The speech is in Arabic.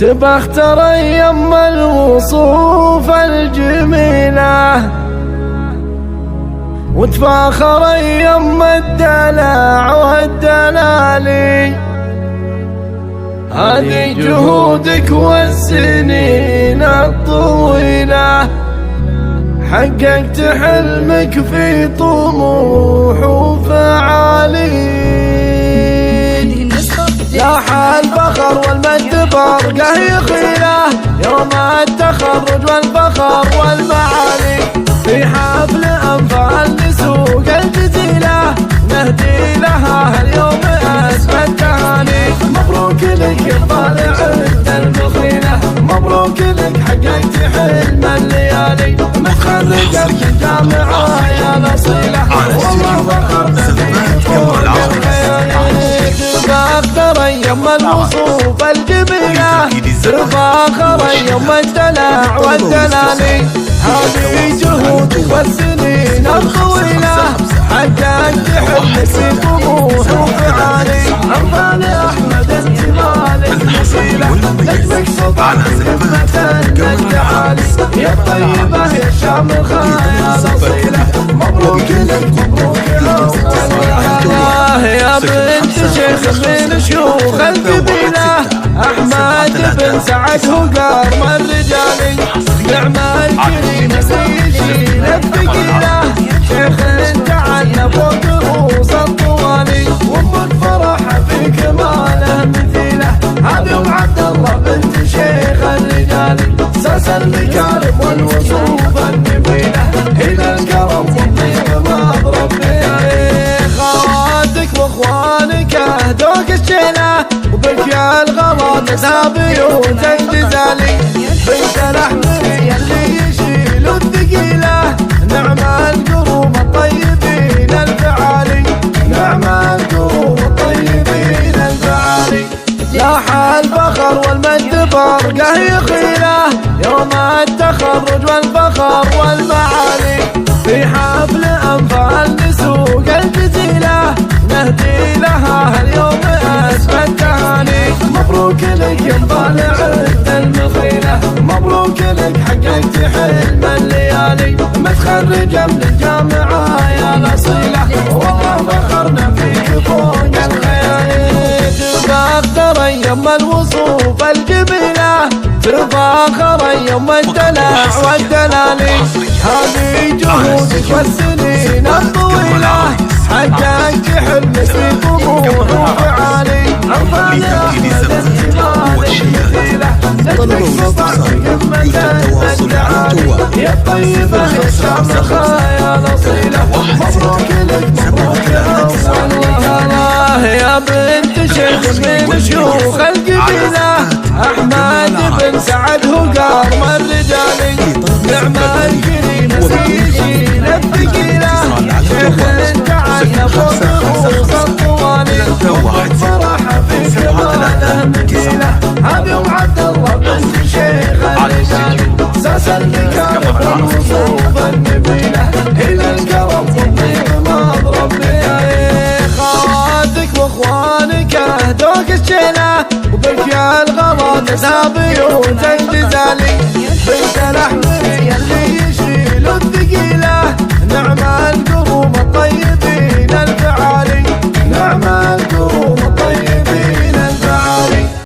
تبختر يما الوصوف الجميلة وتفاخر يما الدلع والدلالي. هذه جهودك والسنين الطويلة حققت حلمك في طموح وفعالي. لاح الفخر والمجد برقه يخيله يوم التخرج والفخر والمعالي. في حفل أنفال لسوق الجزيلة نهدي لها اليوم أسمى التهاني. مبروك لك يا طالع المخيلة، مبروك لك حققت حلم الليالي. متخرجة من الجامعة يا نصيلة والله فخرنا فيك فوق الخيال. تفاخر يما الوصوف الجميلة تفاخر يما الدلع والدلالي. هذه جهودك والسنين الطويلة حققت حلمك في طموح وفعالي. أنفال أحمد انت مالك نصيلة نجمك سلطان خدمة المجد عالي. يا الطيبة يا الشامخة يا نصيلة مبروك لك مبروك يا بنت شيخ من شيوخ القبيلة. أحمد بن سعد هو قرم الرجالي. نعم الكريم يشيل الثقيلة شيخ تعلى فوق رؤوس الطوالي. وامك فرحة في كماله مثيلة هذه ام عبد الله بنت شيخ الرجالي. ساس المكارم والوصوف النبيلة إلى الكرم والطيب مضرب بيالي. خواتك واخوانك اهدوك الشيلة وبك يا الغواطس بيوتك جزالي. بنت الاحمري اللي يشيلوا الثقيلة نعم القروب الطيبين الفعالي. نعم القروب الطيبين الفعالي. لاح الفخر والمجد برقه يخيله يوم التخرج والفخر والمعالي. في حفل أنفال لسوق الجزيلة نهدي لها اليوم أسمى التهاني. مبروك لك يا طالع المخيلة، مبروك لك حققت حلم الليالي. متخرجة من الجامعة يا نصيلة والله فخرنا فيك فوق الخيال. تفاخر يما الوصوف الجميلة تفاخر يما الدلع والدلالي. هذه جهودك والسنين الطويلة حققت حلمك في طموح وفعالي. أنفال أحمد انت مالك مثيلة نجمك سلطان خدمة المجد عالي. يا الطيبة يا الشامخة يا نصيلة مبروك لك مبروك الله. يا بنت شيخ من شيوخ القبيلة أحمد بن سعد هو قرم الرجالي. نعم الكريم يشيل الثقيلة شيخ تعلى فوق رؤوس الطوالي. وامك فرحة في كماله مثيلة هذه ام عبد الله بنت شيخ الرجالي. ساس المكارم والوصوف النبيلة إلى الكرم والطيب مضرب بيالي. خواتك واخوانك اهدوك الشيلة وبك يا الغواطس بيوتك جزالي. بنت الاحمري اللي يشيلوا الثقيلة